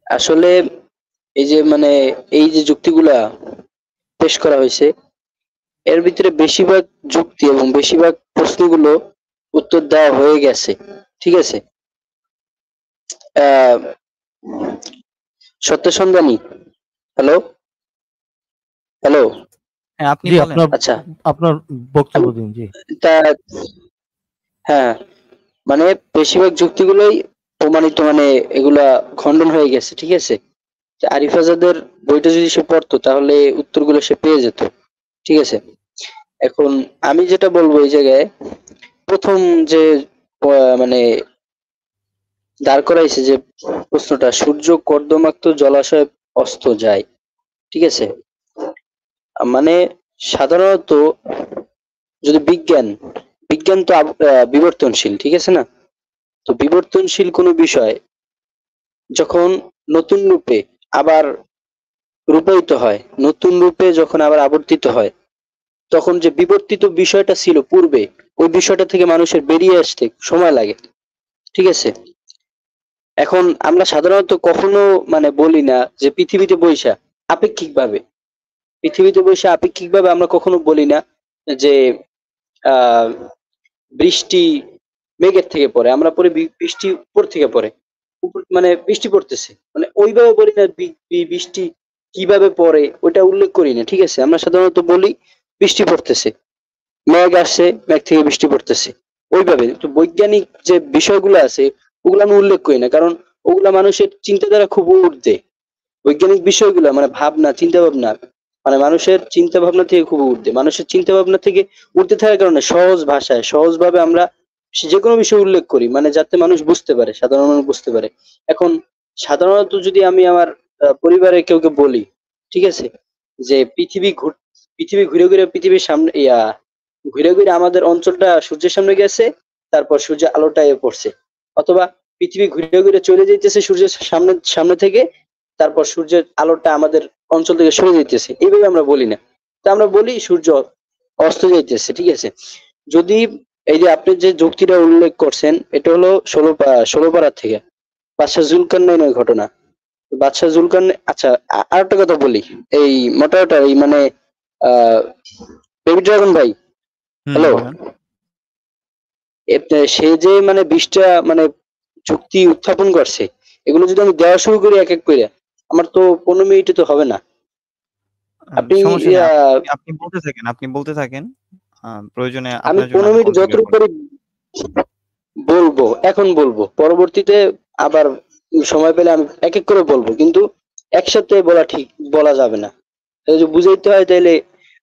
আসলে এই যে মানে এই যে যুক্তিগুলা পেশ করা হয়েছে, এর ভিতরে বেশিরভাগ যুক্তি এবং বেশিরভাগ প্রশ্নগুলো উত্তর দেওয়া হয়ে গেছে। ঠিক আছে? আহ সত্য সন্ধানী, হ্যালো হ্যালো। হ্যাঁ, আপনি জি, বলেন। আচ্ছা, আপনার বক্তব্য দিন। জি। তা হ্যাঁ, মানে বেশিরভাগ যুক্তিগুলোই প্রমাণিত, মানে এগুলা খণ্ডন হয়ে গেছে। ঠিক আছে? যে আরিফ আজাদের বইটা যদি সে পড়তো তাহলে উত্তরগুলো সে পেয়ে যেত। ঠিক আছে? এখন আমি যেটা বলবো এই জায়গায়, প্রথম যে মানে দাঁড় করাইছে যে প্রশ্নটা, সূর্য কর্দমাক্ত জলাশয়ে অস্ত যায়। ঠিক আছে? মানে সাধারণত যদি বিজ্ঞান, বিজ্ঞান তো বিবর্তনশীল। ঠিক আছে না? তো বিবর্তনশীল কোনো বিষয় যখন নতুন রূপে আবার রূপায়িত হয়, নতুন রূপে যখন আবার আবর্তিত হয়, তখন যে বিবর্তিত বিষয়টা ছিল পূর্বে, ওই বিষয়টা থেকে মানুষের বেরিয়ে আসতে সময় লাগে। ঠিক আছে? এখন আমরা সাধারণত কখনো মানে বলি না যে পৃথিবীতে বৈশা আপেক্ষিকভাবে, পৃথিবীতে বৈশা আপেক্ষিকভাবে আমরা কখনো বলি না যে আহ বৃষ্টি মেঘের থেকে পড়ে, আমরা পড়ি বৃষ্টি উপর থেকে পড়ে, উপর মানে বৃষ্টি পড়তেছে, মানে ওইভাবে বলি না বৃষ্টি কিভাবে পড়ে ওইটা উল্লেখ করি না। ঠিক আছে? আমরা সাধারণত বলি বৃষ্টি পড়তেছে, মেঘ আসছে, মেঘ থেকে বৃষ্টি পড়তেছে, ওইভাবে। তো বৈজ্ঞানিক যে বিষয়গুলো আছে ওগুলো আমি উল্লেখ করি না, কারণ ওগুলা মানুষের চিন্তাধারা খুব ঊর্ধ্বে। বৈজ্ঞানিক বিষয়গুলো মানে ভাবনা, চিন্তা ভাবনা, মানে মানুষের চিন্তা ভাবনা থেকে খুব ঊর্ধ্বে। মানুষের চিন্তা ভাবনা থেকে ঊর্ধ্বে থাকার কারণে সহজ ভাষায়, সহজভাবে আমরা যে কোনো বিষয় উল্লেখ করি, মানে যাতে মানুষ বুঝতে পারে, সাধারণ মানুষ বুঝতে পারে। এখন সাধারণত যদি আমি আমার পরিবারের কেউকে বলি, ঠিক আছে, যে পৃথিবী ঘুরে ঘুরে পৃথিবীর সামনে ঘুরে ঘুরে আমাদের অঞ্চলটা সূর্যের সামনে গেছে, তারপর সূর্যের আলোটা পড়ছে, অথবা পৃথিবী ঘুরে ঘুরে চলে যাইতেছে সূর্যের সামনে সামনে থেকে, তারপর সূর্যের আলোটা আমাদের অঞ্চল থেকে সরে যাইতেছে, এইভাবে আমরা বলি না। তা আমরা বলি সূর্য অস্ত যাইতেছে। ঠিক আছে? যদি এই যে আপনি যে যুক্তিটা উল্লেখ করছেন, এটা হলো ষোলপাড়া থেকে বাদশাহ জুলকারনাইনের ঘটনা। বাদশাহ জুলকারনাইন, আচ্ছা, আরেকটা কথা বলি। এই মোটামোটা এই মানে আহ বেবি ড্রাগন ভাই, হ্যালো, বলেন। সে যে মানে 20টা মানে যুক্তি উত্থাপন করছে, এগুলো যদি আমি দেওয়া শুরু করি এক এক করে, আমার তো 15 মিনিটে তো হবে না। আপনি সমস্যা নেই। আহ, আপনি বলতে থাকেন, আপনি বলতে থাকেন। প্রয়োজনে আমি আপনার জন্য 15 আমি মিনিট কল ব্যাক যতটুকু করব। পারি বলবো, এখন বলবো, পরবর্তীতে আবার সময় পেলে আমি এক এক করে বলবো, কিন্তু একসাথে বলা ঠিক বলা যাবে না। যদি বুঝাইতে হয় তাহলে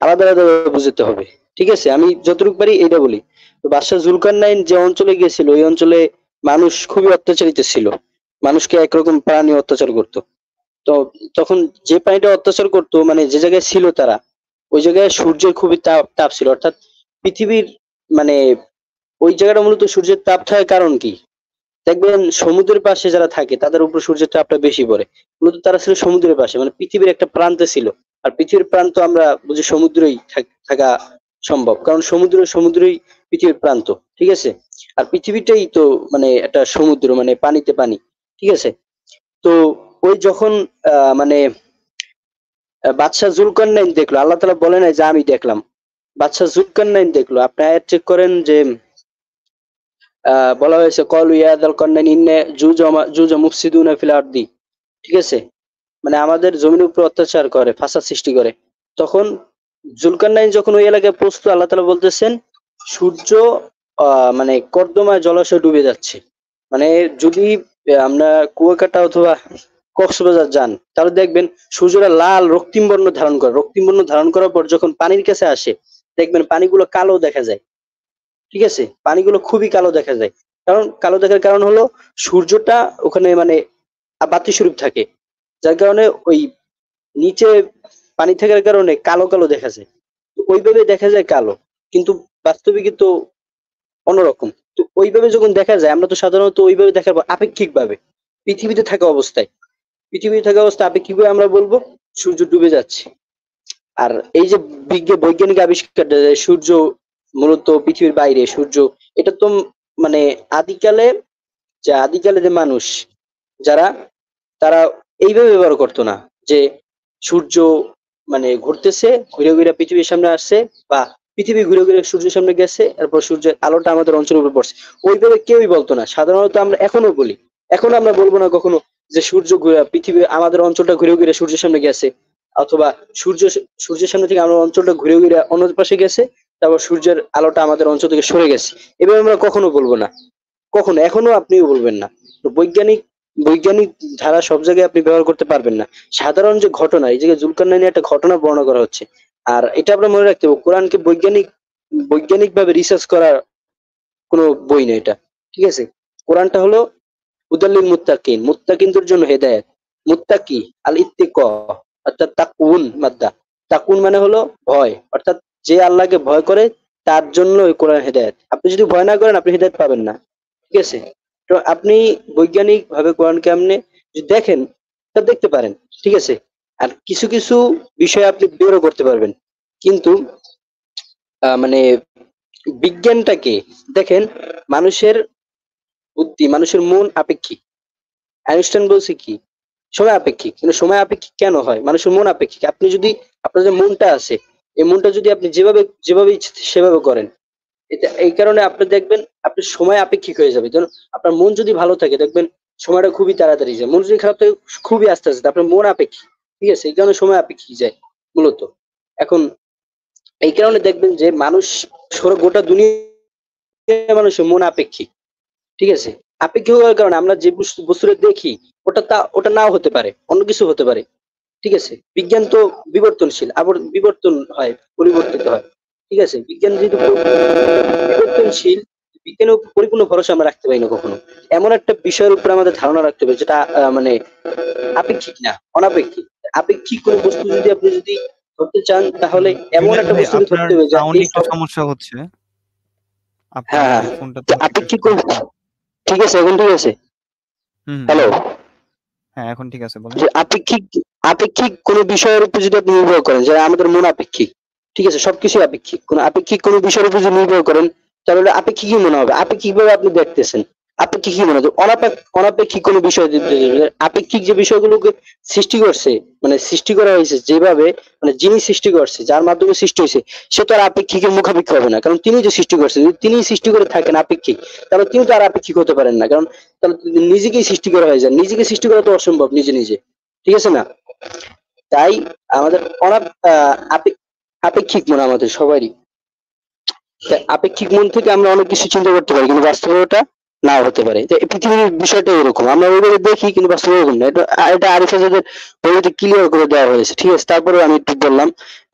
আলাদা আলাদা বুঝাতে হবে। ঠিক আছে? আমি যতটুকু পারি এটা বলি। তো বাদশাহ জুলকারনাইন যে অঞ্চলে গিয়েছিল, ওই অঞ্চলে মানুষ খুবই অত্যাচারিত ছিল, মানুষকে একরকম প্রাণী অত্যাচার করতো। তো তখন যে প্রাণীটা অত্যাচার করতো, মানে যে জায়গায় ছিল তারা, ওই জায়গায় সূর্যের খুবই তাপ তাপ ছিল, অর্থাৎ পৃথিবীর মানে ওই জায়গাটা মূলত সূর্যের তাপ থাকার কারণ কি, দেখবেন সমুদ্রের পাশে যারা থাকে তাদের উপর সূর্যের তাপটা বেশি পড়ে। মূলত তারা ছিল সমুদ্রের পাশে, মানে পৃথিবীর একটা প্রান্তে ছিল। আর পৃথিবীর প্রান্ত আমরা বুঝি সমুদ্রেই থাকা সম্ভব, কারণ সমুদ্রই পৃথিবীর প্রান্ত। ঠিক আছে? আর পৃথিবীটাই তো মানে একটা সমুদ্র, মানে পানিতে পানি। ঠিক আছে? তো ওই যখন মানে বাদশাহ জুলকারনাইন দেখলো, আল্লাহ তাআলা বলে নাই যে আমি দেখলাম, বাদশাহ জুলকারনাইন দেখলো। আপনি আয়াত চেক করেন যে বলা হয়েছে কলু ইয়া যাল কারনাইন ইন্না জুজা মুফসিদুনা ফিল আরদি। ঠিক আছে? মানে আমাদের জমির উপর অত্যাচার করে, ফাসাদ সৃষ্টি করে। তখন জুলকারনাইন যখন ওই এলাকায় পৌঁছতো, আল্লাহ তাআলা বলতেছেন সূর্য মানে কর্দমায় জলাশয় ডুবে যাচ্ছে। মানে যদি আমরা কুয়াকাটা অথবা কক্সবাজার যান, তাহলে দেখবেন সূর্যটা লাল রক্তিম বর্ণ ধারণ করে, রক্তিম বর্ণ ধারণ করার পর যখন পানির কাছে আসে, দেখবেন পানিগুলো কালো দেখা যায়। ঠিক আছে? পানিগুলো খুবই কালো দেখা যায়। কারণ কালো দেখার কারণ হলো সূর্যটা ওখানে মানে বাতিস্বরূপ থাকে, যার কারণে ওই নিচে পানি থাকার কারণে কালো কালো দেখা যায়। তো ওইভাবে দেখা যায় কালো, কিন্তু বাস্তবে কিন্তু অন্যরকম। তো ওইভাবে যখন দেখা যায়, আমরা তো সাধারণত ওইভাবে দেখার পর আপেক্ষিক ভাবে পৃথিবীতে থাকা অবস্থায়, পৃথিবীতে থাকা অবস্থায় আপেক্ষিকভাবে আমরা বলবো সূর্য ডুবে যাচ্ছে। আর এই যে বৈজ্ঞানিক আবিষ্কারটা যে সূর্য মূলত পৃথিবীর বাইরে, সূর্য এটা তো মানে আদিকালে, যে আদিকালে যে মানুষ যারা, তারা এইভাবে ব্যবহার করতো না যে সূর্য মানে ঘুরতেছে, ঘুরে ঘুরে পৃথিবীর সামনে আসছে, বা পৃথিবী ঘুরে ঘুরে সূর্যের সামনে গেছে, এরপর সূর্যের আলোটা আমাদের অঞ্চলের উপর পড়ছে। ওইভাবে কেউই বলতো না। সাধারণত আমরা এখনো বলি, এখন আমরা বলবো না কখনো যে সূর্য ঘুরে পৃথিবী আমাদের অঞ্চলটা ঘুরে ঘুরে সূর্যের সামনে গেছে, অথবা সূর্য সূর্যের সামনে থেকে আমাদের অঞ্চলটা ঘুরে ঘুরে অন্য পাশে গেছে, তারপর সূর্যের আলোটা আমাদের অঞ্চল থেকে সরে গেছে। এভাবে আমরা কখনো বলবো না, কখনো, এখনো আপনিও বলবেন না। তো বৈজ্ঞানিক বৈজ্ঞানিক ধারা সব জায়গায় আপনি ব্যবহার করতে পারবেন না। সাধারণ যে ঘটনা, এই জায়গায় জুলকারনাইনের একটা ঘটনা বর্ণনা করা হচ্ছে। আর এটা আমরা মনে রাখতে হবে, কোরআনকে বৈজ্ঞানিক ভাবে রিসার্চ করার কোনো বই না এটা, ঠিক আছে? কোরআনটা হলো হুদাল্লিল মুত্তাকিন, মুত্তাকিনদের জন্য হেদায়েত। মুত্তাকি আল ইত্তিক, অর্থাৎ তাকুন মাদ্দা। তাকুন মানে হলো ভয়, অর্থাৎ যে আল্লাহকে ভয় করে তার জন্য ওই কোরআন হেদায়েত। আপনি যদি ভয় না করেন আপনি হেদায়েত পাবেন না, ঠিক আছে? তো আপনি বৈজ্ঞানিক ভাবে কোরআনকে আপনি যদি দেখেন তা দেখতে পারেন, ঠিক আছে? আর কিছু কিছু বিষয় আপনি বেরও করতে পারবেন, কিন্তু মানে বিজ্ঞানটাকে দেখেন, মানুষের বুদ্ধি, মানুষের মন আপেক্ষিক। আইনস্টাইন বলছে কি, সময় আপেক্ষিক। কিন্তু সময় আপেক্ষিক কেন হয়? মানুষের মন আপেক্ষিক। আপনি যদি আপনার যে মনটা আছে, এই মনটা যদি আপনি যেভাবে যেভাবে ইচ্ছে সেভাবে করেন, এটা এই কারণে আপনি দেখবেন আপনি সময় আপেক্ষিক হয়ে যাবে। যেন আপনার মন যদি ভালো থাকে দেখবেন সময়টা খুবই তাড়াতাড়ি যায়, মন যদি খারাপ থাকে খুবই আস্তে আস্তে। আপনার মন আপেক্ষিক, ঠিক আছে? এই কারণে সময় আপেক্ষিক যায় মূলত। এখন এই কারণে দেখবেন যে মানুষ গোটা দুনিয়া মানুষের মন আপেক্ষিক, ঠিক আছে? আপেক্ষিক হওয়ার কারণে আমরা যে বস্তুটা দেখি ওটা নাও হতে পারে, অন্য কিছু হতে পারে, ঠিক আছে? বিজ্ঞান তো বিবর্তনশীল, আবার বিবর্তন হয়, পরিবর্তিত হয়, ঠিক আছে? বিজ্ঞান যেহেতু বিবর্তনশীল, বিজ্ঞানের উপর পরিপূর্ণ ভরসা আমরা রাখতে পারি না কখনো। এমন একটা বিষয়ের উপর আমাদের ধারণা রাখতে হবে যেটা মানে আপেক্ষিক না, অনাপেক্ষিক। আপেক্ষিক কোন বস্তু যদি আপনি যদি ধরতে চান, তাহলে এমন জুনায়েদ একটা ভাই, বস্তুকে আপনার ধরতে হবে যা সাউন্ড এই একটু সমস্যা হচ্ছে। আপনার হ্যাঁ, ফোনটা তো থেকে একটু আপেক্ষিক ঠিক আছে, এখন ঠিক আছে? হ্যালো, বলেন। হ্যাঁ, এখন ঠিক আছে, বলেন। যে আপেক্ষিক আপেক্ষিক কোনো বিষয়ের উপর যদি আপনি নির্ভর করেন, যে আমাদের মন আপেক্ষিক, ঠিক আছে? সবকিছু আপেক্ষিক। কোন আপেক্ষিক কোনো বিষয়ের উপর যদি নির্ভর করেন, তাহলে আপেক্ষিকই মনে হবে। আপেক্ষিক ভাবে আপনি দেখতেছেন, আপেক্ষিকই মনে হবে। অনাপেক্ষিক কোনো বিষয় আপেক্ষিক যে বিষয়গুলোকে সৃষ্টি করছে, মানে সৃষ্টি করা হয়েছে যেভাবে, মানে যিনি সৃষ্টি করছে, যার মাধ্যমে সৃষ্টি হয়েছে, সে তো আর আপেক্ষিকের মুখাপেক্ষি হবে না, কারণ তিনি যে সৃষ্টি করছে। যদি তিনি সৃষ্টি করে থাকেন আপেক্ষিক, তাহলে তিনি তো আর আপেক্ষিক হতে পারেন না, কারণ তাহলে নিজেকেই সৃষ্টি করা হয়ে যায়। নিজেকে সৃষ্টি করা তো অসম্ভব নিজে নিজে, ঠিক আছে না? তাই আমাদের আপেক্ষিক মন আমাদের সবারই। তাই আপেক্ষিক মন থেকে আমরা অনেক কিছু চিন্তা করতে পারি, কিন্তু বাস্তবে ওটা নাও হতে পারে। তো এই পৃথিবীর বিষয়টা এরকম, আমরা ওইভাবে দেখি কিন্তু বাস্তবে এরকম না। এটা আরিফ আজাদের বইতে ক্লিয়ার করে দেওয়া হয়েছে, ঠিক আছে? তারপরে আমি একটু বললাম।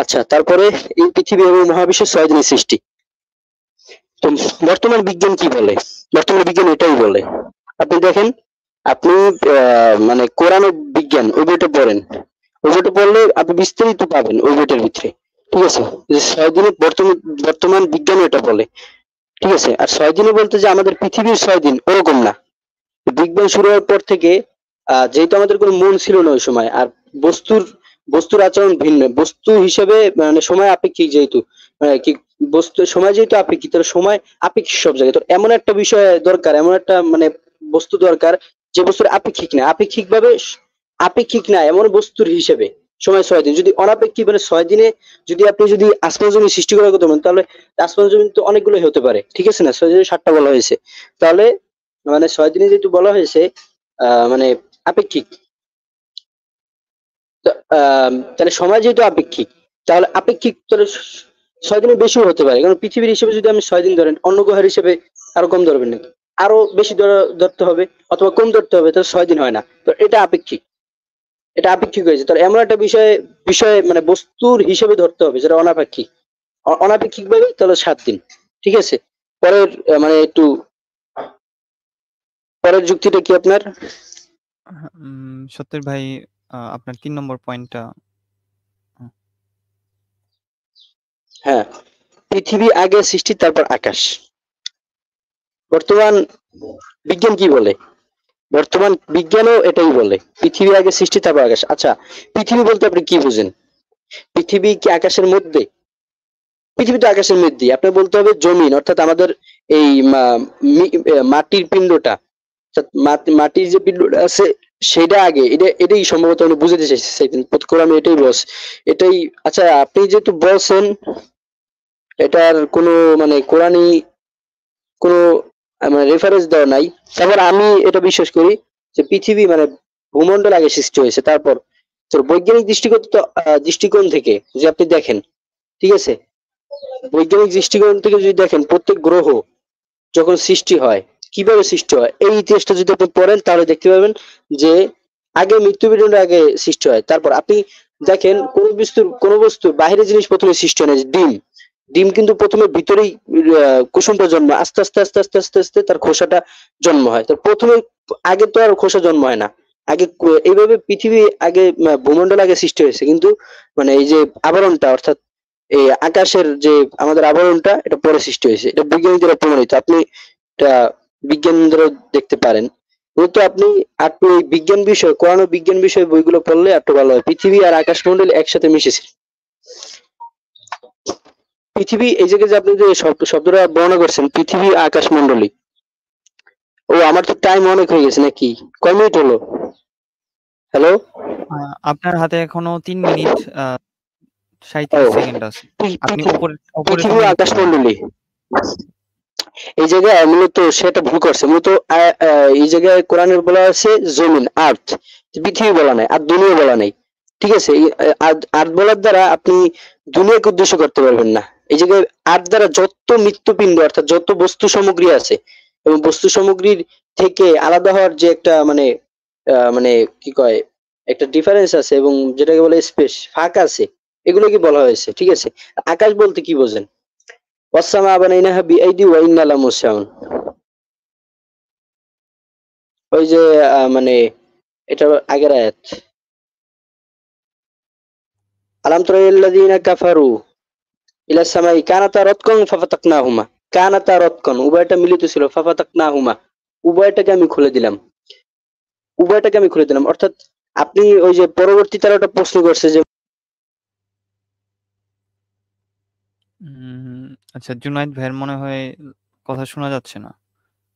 আচ্ছা, তারপরে এই পৃথিবী এবং মহাবিশ্বের 6 দিনের সৃষ্টি। তো বর্তমান বিজ্ঞান কি বলে? বর্তমান বিজ্ঞান এটাই বলে, আপনি দেখেন, আপনি মানে কোরআন ও বিজ্ঞান ওই বইটা পড়েন, ওই বইটা পড়লে আপনি বিস্তারিত পাবেন ওই বইটার ভিতরে, ঠিক আছে? যে 6 দিনে বর্তমান বিজ্ঞান এটা বলে, ঠিক আছে? আর 6 দিনে বলতে যে আমাদের পৃথিবীর 6 দিন ওরকম না। বিগ ব্যাং শুরু হওয়ার পর থেকে যেহেতু আমাদের কোনো মন ছিল না ওই সময়, আর বস্তুর বস্তুর আচরণ ভিন্ন, বস্তু হিসেবে মানে সময় আপেক্ষিক, যেহেতু কি বস্তু সময় যেহেতু আপেক্ষিক, তাহলে সময় আপেক্ষিক সব জায়গায়। তো এমন একটা বিষয় দরকার, এমন একটা মানে বস্তু দরকার যে বস্তুর আপেক্ষিক না, আপেক্ষিক না এমন বস্তুর হিসেবে সময় 6 দিন। যদি অনাপেক্ষিক মানে 6 দিনে যদি আপনি যদি আসমান জমি সৃষ্টি করার কথা বলেন, তাহলে আসমান জমি তো অনেকগুলো হতে পারে, ঠিক আছে না? 6 দিনে 7টা বলা হয়েছে, তাহলে মানে 6 দিনে যেহেতু বলা হয়েছে মানে আপেক্ষিক, তো, তাহলে সময় যেহেতু আপেক্ষিক, তাহলে আপেক্ষিক তাহলে 6 দিনের বেশিও হতে পারে, কারণ পৃথিবীর হিসেবে যদি আপনি 6 দিন ধরেন, অন্য গ্রহের হিসেবে আরো কম ধরবেন নাকি? আরো বেশি ধরতে হবে অথবা কম ধরতে হবে, তাহলে 6 দিন হয় না। তো এটা আপেক্ষিক, এটা আপেক্ষিক হয়েছে। তাহলে এমন একটা বিষয় মানে বস্তুর হিসেবে ধরতে হবে যেটা অনাপেক্ষিক। অনাপেক্ষিক ভাবে তাহলে 7 দিন, ঠিক আছে? পরের মানে একটু পরের যুক্তিটা কি আপনার? সত্যের ভাই, আপনার 3 নম্বর পয়েন্টটা। হ্যাঁ, পৃথিবী আগে সৃষ্টি, তারপর আকাশ। বর্তমান বিজ্ঞান কি বলে? বর্তমান বিজ্ঞানও এটাই বলে, পৃথিবী আগে সৃষ্টি, তারপর আকাশ। আচ্ছা, পৃথিবী বলতে আপনি কি বুঝেন? পৃথিবী কি আকাশের মধ্যে? পৃথিবী তো আকাশের মধ্যেই। আপনার বলতে হবে জমিন, অর্থাৎ আমাদের এই মাটির পিণ্ডটা, অর্থাৎ মাটির যে পিণ্ডটা আছে সেটা আগে এটাই সম্ভবত আমি বুঝাতে চাইছেন কোরআনে এটাই এটাই। আচ্ছা, আপনি যেহেতু বলছেন এটার কোনো মানে কোরআনী কোনো মানে রেফারেন্স দেওয়া নাই, তারপর আমি এটা বিশ্বাস করি যে পৃথিবী মানে ভূমণ্ডল আগে সৃষ্টি হয়েছে, তারপর তোর বৈজ্ঞানিক দৃষ্টিকোণ থেকে যে আপনি দেখেন, ঠিক আছে, বৈজ্ঞানিক দৃষ্টিকোণ থেকে যদি দেখেন প্রত্যেক গ্রহ যখন সৃষ্টি হয়, কিভাবে সৃষ্টি হয়, এই ইতিহাসটা যদি আপনি পড়েন তাহলে দেখতে পাবেন যে আগে মৃত্যুবিন্দু আগে সৃষ্টি হয়। তারপর আপনি দেখেন কোন বস্তুর বাইরের জিনিস প্রথমে সৃষ্টি হয় না। যে ডিম, ডিম কিন্তু প্রথমে ভিতরেই কুসুমটা জন্ম, আস্তে আস্তে আস্তে আস্তে আস্তে আস্তে তার খোসাটা জন্ম হয়। তো প্রথমে আগে তো আর খোসা জন্ম হয় না, আগে এইভাবে পৃথিবী আগে ভূমণ্ডল আগে সৃষ্টি হয়েছে, কিন্তু মানে এই যে আবরণটা অর্থাৎ এই আকাশের যে আমাদের আবরণটা এটা পরে সৃষ্টি হয়েছে, এটা বিজ্ঞানী দ্বারা প্রমাণিত। আপনি এটা বিজ্ঞান দ্বারা দেখতে পারেন। মূলত আপনি আপনি এই বিজ্ঞান বিষয়, কোরআন ও বিজ্ঞান বিষয় বইগুলো পড়লে একটু ভালো হয়। পৃথিবী আর আকাশমণ্ডল একসাথে মিশেছে। পৃথিবী এই জায়গায় যে আপনি যে শব্দটা বর্ণনা করছেন পৃথিবী আকাশমণ্ডলী, ও আমার তো টাইম অনেক হয়ে গেছে নাকি? কয় মিনিট হলো? হ্যালো? আপনার হাতে এখনো ৩ মিনিট ও ৩৭ সেকেন্ড আছে। আপনি উপরে পৃথিবী কমিয়ে দিতে পারেন। আকাশমণ্ডলী এই জায়গায় মূলত সেটা ভুল করছে। মূলত এই জায়গায় কোরআনের বলা আছে জমিন, আর্থ, পৃথিবী বলা নাই, আর দুনিয়া বলা নাই। ঠিক আছে, এই আর্থ বলার দ্বারা আপনি দুনিয়াকে উদ্দেশ্য করতে পারবেন না। এই জায়গায় আর্থ দ্বারা যত মৃত্যুপিণ্ড অর্থাৎ যত বস্তু সামগ্রী আছে এবং বস্তু সামগ্রীর থেকে আলাদা হওয়ার যে একটা মানে মানে কি কয় একটা ডিফারেন্স আছে এবং যেটাকে বলে স্পেস, ফাঁক আছে, এগুলোকে বলা হয়েছে। ঠিক আছে, আকাশ বলতে কি বোঝেন? ওয়াসসামা বানাইনাহা বিআইদি ওয়া ইন্না লামুসিউন। ওই যে মানে এটা আগের আয়াত, আলাম তারা ইল্লাযীনা কাফারু ইলা সামাই কানাতা রাতকান ফাফাতাকনাহুমা। কানাতা রাতকান উভয়টা মিলিত ছিল, ফাফাতাকনাহুমা উভয়টাকে আমি খুলে দিলাম, উভয়টাকে আমি খুলে দিলাম। অর্থাৎ আপনি ওই যে পরবর্তী তারা একটা প্রশ্ন করছে যে আচ্ছা, জুনায়েদ ভাইয়ের মনে হয় কথা শোনা যাচ্ছে না।